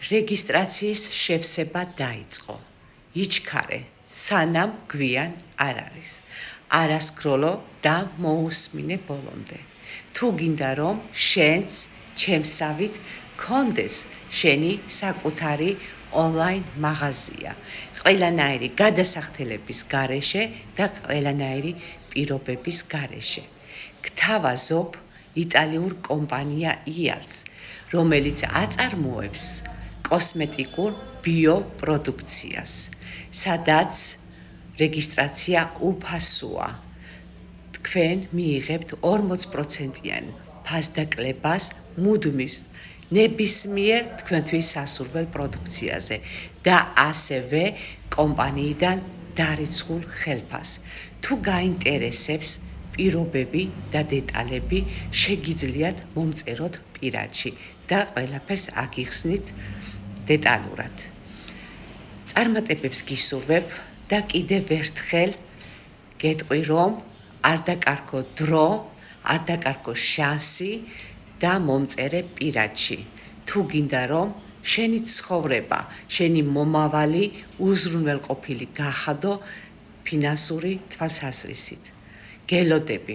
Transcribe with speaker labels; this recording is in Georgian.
Speaker 1: რეგისტრაციის შევსება დაიწყო. იჩქარე, სანამ გვიან არ არის. არასკროლო და მოусმინე ბოლომდე. თუ გინდა რომ შენც ჩემსავით გქონდეს შენი საკუთარი ონლაინ მაღაზია, ყველანაირი გადასახდელების გარეშე და ყველანაირი პირობების გარეშე. გთავაზობ იტალიურ კომპანია იალს, რომელიც აწარმოებს კოსმეტიკურ ბიოპროდუქციას, სადაც რეგისტრაცია უფასოა. თქვენ მიიღებთ 40%-იან ფასდაკლებას მუდმივ ნებისმიერ თქვენთვის სასურველ პროდუქციაზე და ასევე კომპანიიდან დარიცხულ ხელფას. თუ გაინტერესებს პირობები და დეტალები, შეგიძლიათ მომწეროთ პირადში და ყველაფერს აგიხსნით დეტალურად. წარმატებებს გისურვებ და კიდევ ერთხელ გეტყვი, რომ არ დაკარგო დრო, არ დაკარგო შანსი და მომწერე პირადში. თუ გინდა რომ შენი ცხოვრება, შენი მომავალი უზრუნველყოფილი გახადო ფინანსური თვალსაზრისით. გელოდები.